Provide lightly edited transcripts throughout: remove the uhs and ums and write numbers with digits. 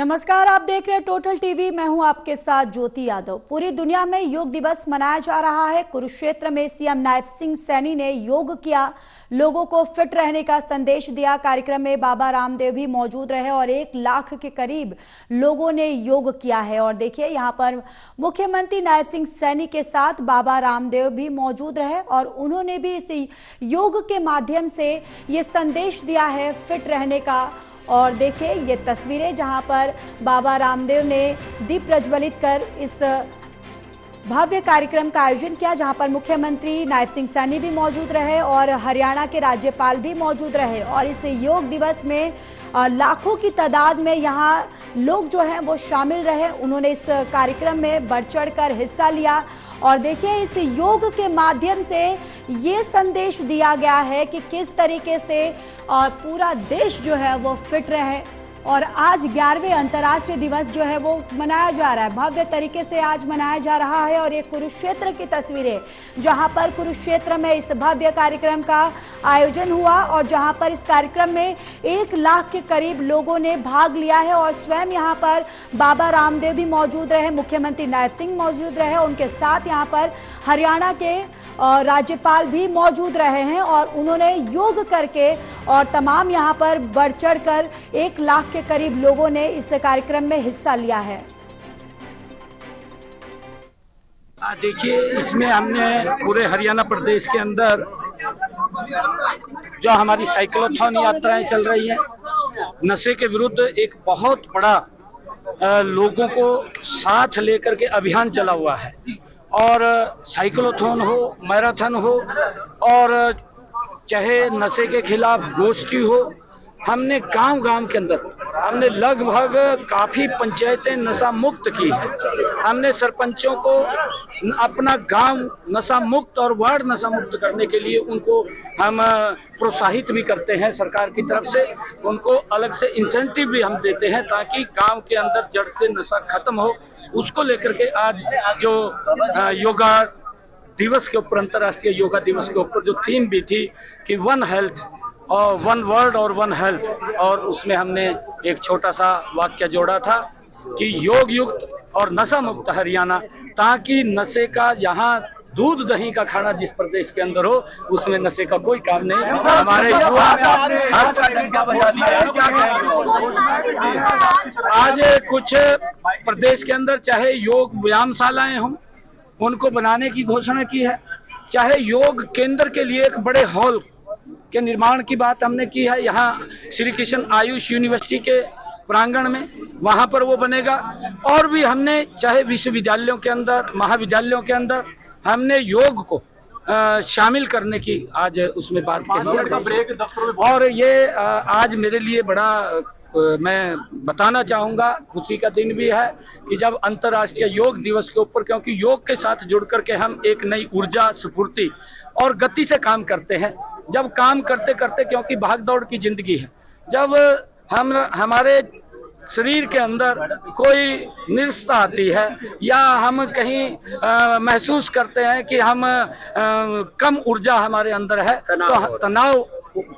नमस्कार, आप देख रहे हैं टोटल टीवी। मैं हूं आपके साथ ज्योति यादव। पूरी दुनिया में योग दिवस मनाया जा रहा है। कुरुक्षेत्र में सीएम नायब सिंह सैनी ने योग किया, लोगों को फिट रहने का संदेश दिया। कार्यक्रम में बाबा रामदेव भी मौजूद रहे और 1 लाख के करीब लोगों ने योग किया है। और देखिए, यहां पर मुख्यमंत्री नायब सिंह सैनी के साथ बाबा रामदेव भी मौजूद रहे और उन्होंने भी इस योग के माध्यम से ये संदेश दिया है फिट रहने का। और देखिए ये तस्वीरें जहां पर बाबा रामदेव ने दीप प्रज्वलित कर इस भव्य कार्यक्रम का आयोजन किया, जहां पर मुख्यमंत्री नायब सिंह सैनी भी मौजूद रहे और हरियाणा के राज्यपाल भी मौजूद रहे। और इस योग दिवस में लाखों की तादाद में यहां लोग जो हैं वो शामिल रहे। उन्होंने इस कार्यक्रम में बढ़ चढ़कर हिस्सा लिया और देखिए इस योग के माध्यम से ये संदेश दिया गया है कि किस तरीके से पूरा देश जो है वो फिट रहे। और आज 11वें अंतर्राष्ट्रीय दिवस जो है वो मनाया जा रहा है, भव्य तरीके से आज मनाया जा रहा है। और ये कुरुक्षेत्र की तस्वीरें, जहां पर कुरुक्षेत्र में इस भव्य कार्यक्रम का आयोजन हुआ और जहां पर इस कार्यक्रम में 1 लाख के करीब लोगों ने भाग लिया है। और स्वयं यहां पर बाबा रामदेव भी मौजूद रहे, मुख्यमंत्री नायब सिंह मौजूद रहे, उनके साथ यहां पर हरियाणा के राज्यपाल भी मौजूद रहे हैं और उन्होंने योग करके और तमाम यहां पर बढ़ चढ़ कर 1 लाख के करीब लोगों ने इस कार्यक्रम में हिस्सा लिया है। देखिए, इसमें हमने पूरे हरियाणा प्रदेश के अंदर जो हमारी साइक्लोथॉन यात्राएं चल रही हैं, नशे के विरुद्ध एक बहुत बड़ा लोगों को साथ लेकर के अभियान चला हुआ है। और साइक्लोथॉन हो, मैराथन हो और चाहे नशे के खिलाफ गोष्ठी हो, हमने गांव-गांव के अंदर हमने लगभग काफी पंचायतें नशा मुक्त की है। हमने सरपंचों को अपना गांव नशा मुक्त और वार्ड नशा मुक्त करने के लिए उनको हम प्रोत्साहित भी करते हैं। सरकार की तरफ से उनको अलग से इंसेंटिव भी हम देते हैं ताकि गांव के अंदर जड़ से नशा खत्म हो। उसको लेकर के आज जो योगा दिवस के ऊपर, अंतर्राष्ट्रीय योगा दिवस के ऊपर जो थीम भी थी कि 1 हेल्थ और 1 वर्ल्ड और 1 हेल्थ, और उसमें हमने एक छोटा सा वाक्य जोड़ा था कि योग युक्त और नशा मुक्त हरियाणा, ताकि नशे का यहाँ दूध दही का खाना जिस प्रदेश के अंदर हो उसमें नशे का कोई काम नहीं। हमारे युवा आज कुछ प्रदेश के अंदर चाहे योग व्यायामशालाएं हों, उनको बनाने की घोषणा की है, चाहे योग केंद्र के लिए एक बड़े हॉल के निर्माण की बात हमने की है। यहाँ श्री कृष्ण आयुष यूनिवर्सिटी के प्रांगण में वहां पर वो बनेगा। और भी हमने चाहे विश्वविद्यालयों के अंदर, महाविद्यालयों के अंदर हमने योग को शामिल करने की आज उसमें बात कही है। और ये आज मेरे लिए बड़ा मैं बताना चाहूंगा, खुशी का दिन भी है कि जब अंतर्राष्ट्रीय योग दिवस के ऊपर, क्योंकि योग के साथ जुड़ करके हम एक नई ऊर्जा, स्फूर्ति और गति से काम करते हैं। जब काम करते करते, क्योंकि भाग दौड़ की जिंदगी है, जब हमारे शरीर के अंदर कोई निरस्ता आती है या हम कहीं महसूस करते हैं कि हम कम ऊर्जा हमारे अंदर है, तो तनाव,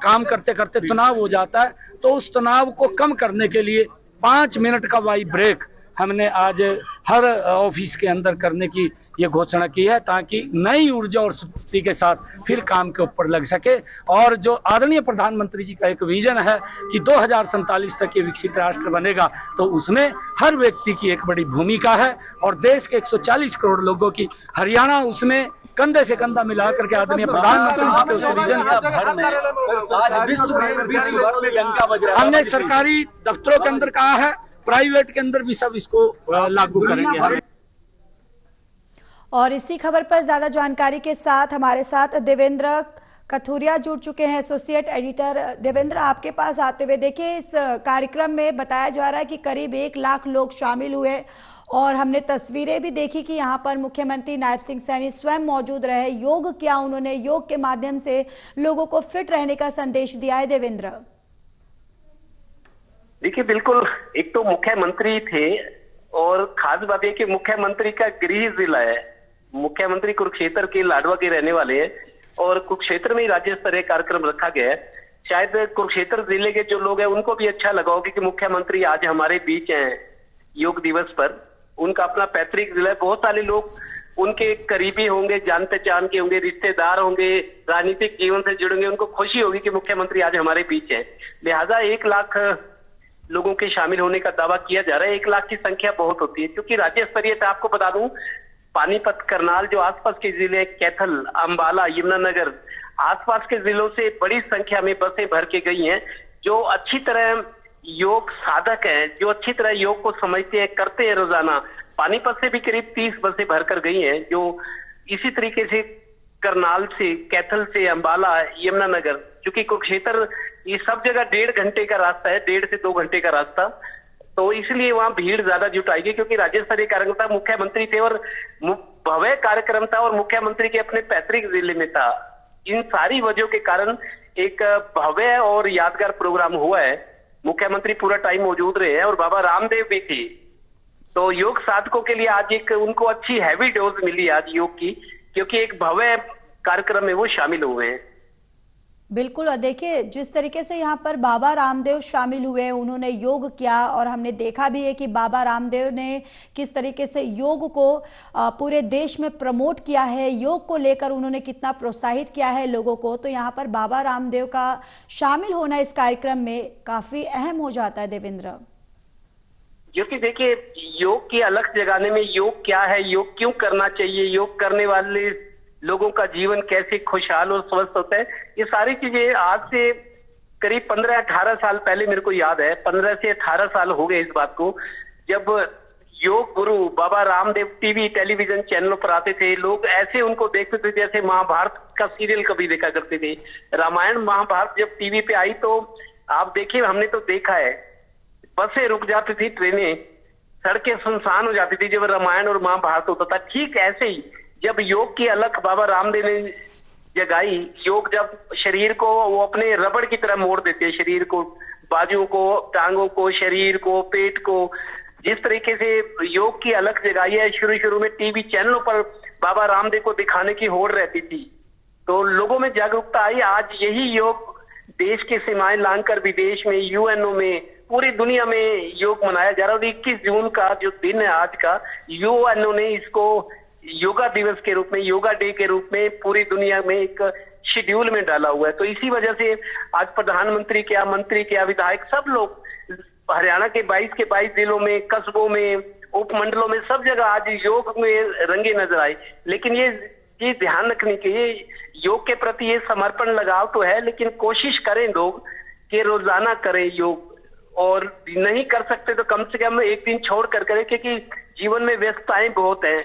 काम करते करते तनाव हो जाता है। तो उस तनाव को कम करने के लिए 5 मिनट का वाई ब्रेक हमने आज हर ऑफिस के अंदर करने की ये घोषणा की है, ताकि नई ऊर्जा और स्फूर्ति के साथ फिर काम के ऊपर लग सके। और जो आदरणीय प्रधानमंत्री जी का एक विजन है कि 2047 तक ये विकसित राष्ट्र बनेगा, तो उसमें हर व्यक्ति की एक बड़ी भूमिका है और देश के 140 करोड़ लोगों की, हरियाणा उसमें कंधे से कंधा मिला करके आदरणीय प्रधानमंत्री जी के उस विजन का भर में हमने सरकारी दफ्तरों के अंदर कहा है, प्राइवेट के अंदर भी सब इसको लागू करेंगे। और इसी खबर पर ज्यादा जानकारी के साथ हमारे साथ देवेंद्र कथुरिया जुड़ चुके हैं, एसोसिएट एडिटर। देवेंद्र, आपके पास आते हुए, देखिए इस कार्यक्रम में बताया जा रहा है कि करीब 1 लाख लोग शामिल हुए और हमने तस्वीरें भी देखी कि यहाँ पर मुख्यमंत्री नायब सिंह सैनी स्वयं मौजूद रहे, योग किया उन्होंने, योग के माध्यम से लोगों को फिट रहने का संदेश दिया है। देवेंद्र, देखिए, बिल्कुल, एक तो मुख्यमंत्री थे और खास बात यह कि मुख्यमंत्री का गृह जिला है, मुख्यमंत्री कुरुक्षेत्र के लाडवा के रहने वाले हैं और कुरुक्षेत्र में ही राज्य स्तरीय कार्यक्रम रखा गया है। शायद कुरुक्षेत्र जिले के जो लोग हैं उनको भी अच्छा लगा होगा कि मुख्यमंत्री आज हमारे बीच हैं योग दिवस पर। उनका अपना पैतृक जिला है, बहुत सारे लोग उनके करीबी होंगे, जान पहचान के होंगे, रिश्तेदार होंगे, राजनीतिक जीवन से जुड़ेंगे, उनको खुशी होगी कि मुख्यमंत्री आज हमारे बीच है। लिहाजा 1 लाख लोगों के शामिल होने का दावा किया जा रहा है। 1 लाख की संख्या बहुत होती है, क्योंकि राज्य स्तरीय था। आपको बता दूं, पानीपत, करनाल जो आसपास के जिले, कैथल, अंबाला, यमुनानगर, आसपास के जिलों से बड़ी संख्या में बसें भर के गई हैं, जो अच्छी तरह योग साधक हैं, जो अच्छी तरह योग को समझते हैं, करते हैं रोजाना। पानीपत से भी करीब 30 बसें भरकर गई हैं, जो इसी तरीके से करनाल से, कैथल से, अंबाला, यमुनानगर, क्योंकि कुरुक्षेत्र ये सब जगह 1.5 घंटे का रास्ता है, 1.5 से 2 घंटे का रास्ता, तो इसलिए वहां भीड़ ज्यादा जुटाएगी, क्योंकि राज्य स्तरीय कार्यक्रम था, मुख्यमंत्री थे और भव्य कार्यक्रम था और मुख्यमंत्री के अपने पैतृक जिले में था। इन सारी वजहों के कारण एक भव्य और यादगार प्रोग्राम हुआ है। मुख्यमंत्री पूरा टाइम मौजूद रहे हैं और बाबा रामदेव भी थे, तो योग साधकों के लिए आज एक उनको अच्छी हैवी डोज मिली आज योग की, क्योंकि एक भव्य कार्यक्रम में वो शामिल हुए हैं। बिल्कुल, और देखिए जिस तरीके से यहाँ पर बाबा रामदेव शामिल हुए, उन्होंने योग किया और हमने देखा भी है कि बाबा रामदेव ने किस तरीके से योग को पूरे देश में प्रमोट किया है, योग को लेकर उन्होंने कितना प्रोत्साहित किया है लोगों को। तो यहाँ पर बाबा रामदेव का शामिल होना इस कार्यक्रम में काफी अहम हो जाता है देवेंद्र। क्योंकि देखिए, योग की अलग जगाने में योग क्या है, योग क्यों करना चाहिए, योग करने वाले लोगों का जीवन कैसे खुशहाल और स्वस्थ होता है, ये सारी चीजें आज से करीब 15-18 साल पहले, मेरे को याद है 15 से 18 साल हो गए इस बात को, जब योग गुरु बाबा रामदेव टीवी टेलीविजन चैनलों पर आते थे। लोग ऐसे उनको देखते थे जैसे महाभारत का सीरियल कभी देखा करते थे। रामायण महाभारत जब टीवी पे आई तो आप देखिए, हमने तो देखा है, बसें रुक जाती थी, ट्रेनें, सड़कें सुनसान हो जाती थी जब रामायण और महाभारत होता था। ठीक ऐसे ही जब योग की अलख बाबा रामदेव ने जगाई, योग जब शरीर को वो अपने रबड़ की तरह मोड़ देते हैं, शरीर को, बाजुओं को, टांगों को, शरीर को, पेट को, जिस तरीके से योग की अलख जगाई है। शुरू में टीवी चैनलों पर बाबा रामदेव को दिखाने की होड़ रहती थी, तो लोगों में जागरूकता आई। आज यही योग देश की सीमाएं लांघकर विदेश में, यूएनओ में, पूरी दुनिया में योग मनाया जा रहा है। और 21 जून का जो दिन है आज का, यूएनओ ने इसको योगा दिवस के रूप में, योगा डे के रूप में पूरी दुनिया में एक शेड्यूल में डाला हुआ है। तो इसी वजह से आज प्रधानमंत्री क्या, मंत्री क्या, विधायक, सब लोग हरियाणा के 22 के 22 जिलों में, कस्बों में, उपमंडलों में, सब जगह आज योग में रंगे नजर आए। लेकिन ये ध्यान रखने के, ये योग के प्रति ये समर्पण लगाव तो है, लेकिन कोशिश करें लोग कि रोजाना करें योग, और नहीं कर सकते तो कम से कम एक दिन छोड़ कर करें, क्योंकि जीवन में व्यस्तताएं बहुत हैं,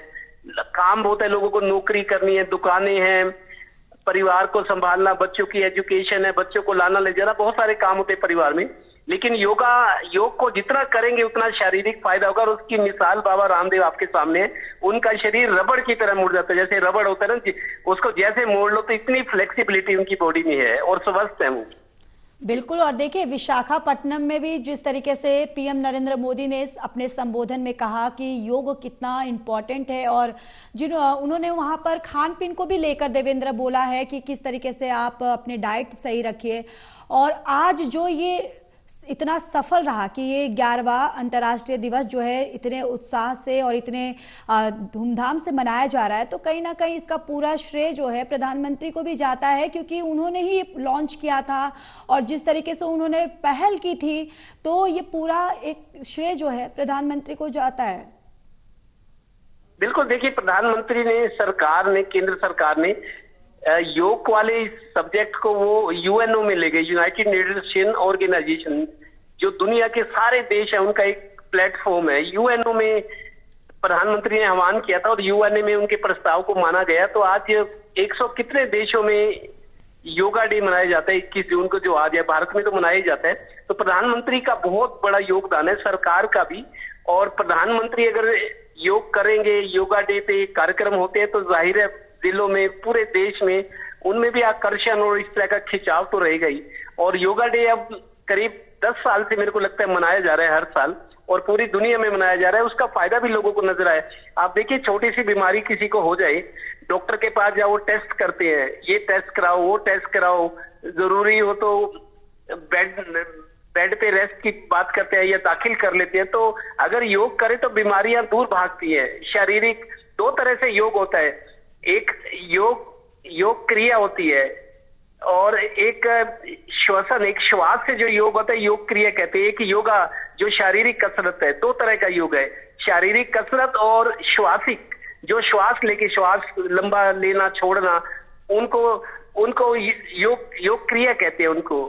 काम बहुत है, लोगों को नौकरी करनी है, दुकानें हैं, परिवार को संभालना, बच्चों की एजुकेशन है, बच्चों को लाना ले जाना, बहुत सारे काम होते हैं परिवार में। लेकिन योग को जितना करेंगे उतना शारीरिक फायदा होगा, और उसकी मिसाल बाबा रामदेव आपके सामने है। उनका शरीर रबड़ की तरह मुड़ जाता है, जैसे रबड़ होता है ना, उसको जैसे मोड़ लो तो इतनी फ्लेक्सिबिलिटी उनकी बॉडी में है और स्वस्थ है वो। बिल्कुल, और देखिए विशाखापट्टनम में भी जिस तरीके से पीएम नरेंद्र मोदी ने अपने संबोधन में कहा कि योग कितना इम्पोर्टेंट है, और उन्होंने वहां पर खान पीन को भी लेकर देवेंद्र बोला है कि किस तरीके से आप अपने डाइट सही रखिए। और आज जो ये इतना सफल रहा कि ये 11वां अंतर्राष्ट्रीय दिवस जो है इतने उत्साह से और इतने धूमधाम से मनाया जा रहा है, तो कहीं ना कहीं इसका पूरा श्रेय जो है प्रधानमंत्री को भी जाता है, क्योंकि उन्होंने ही लॉन्च किया था और जिस तरीके से उन्होंने पहल की थी, तो ये पूरा एक श्रेय जो है प्रधानमंत्री को जाता है। बिल्कुल, देखिए प्रधानमंत्री ने, सरकार ने, केंद्र सरकार ने योग वाले सब्जेक्ट को वो यूएनओ में ले गए, यूनाइटेड नेशन ऑर्गेनाइजेशन, जो दुनिया के सारे देश है उनका एक प्लेटफॉर्म है। यूएनओ में प्रधानमंत्री ने आह्वान किया था और यूएनओ में उनके प्रस्ताव को माना गया। तो आज 100 कितने देशों में योगा डे मनाया जाता है, 21 जून को जो आज है, भारत में तो मनाया जाता है। तो प्रधानमंत्री का बहुत बड़ा योगदान है, सरकार का भी। और प्रधानमंत्री अगर योग करेंगे, योगा डे पे कार्यक्रम होते हैं, तो जाहिर है जिलों में, पूरे देश में, उनमें भी आकर्षण और इस तरह का खिंचाव तो रहेगा ही। और योगा डे अब करीब 10 साल से मेरे को लगता है मनाया जा रहा है हर साल, और पूरी दुनिया में मनाया जा रहा है। उसका फायदा भी लोगों को नजर आया। आप देखिए, छोटी सी बीमारी किसी को हो जाए, डॉक्टर के पास जाओ, वो टेस्ट करते हैं, ये टेस्ट कराओ, वो टेस्ट कराओ, जरूरी हो तो बेड पे रेस्ट की बात करते हैं या दाखिल कर लेते हैं, तो अगर योग करें तो बीमारियां दूर भागती हैं। शारीरिक 2 तरह से योग होता है, एक योग क्रिया होती है और एक श्वसन, एक श्वास से जो योग होता है योग क्रिया कहते हैं। एक योगा जो शारीरिक कसरत है, 2 तरह का योग है, शारीरिक कसरत और श्वासिक, जो श्वास लेके श्वास लंबा लेना छोड़ना, उनको योग क्रिया कहते हैं उनको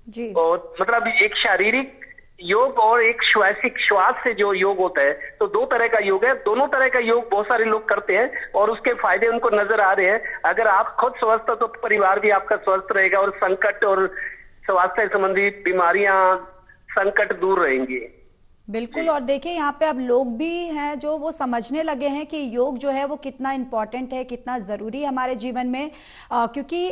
जी। और मतलब एक शारीरिक योग और एक श्वासिक, श्वास से जो योग होता है, तो 2 तरह का योग है। दोनों तरह का योग बहुत सारे लोग करते हैं और उसके फायदे उनको नजर आ रहे हैं। अगर आप खुद स्वस्थ हो तो परिवार भी आपका स्वस्थ रहेगा और संकट और स्वास्थ्य संबंधी बीमारियां, संकट दूर रहेंगे। बिल्कुल। और देखिए यहाँ पे अब लोग भी हैं जो वो समझने लगे हैं कि योग जो है वो कितना इम्पोर्टेंट है, कितना जरूरी है हमारे जीवन में, क्योंकि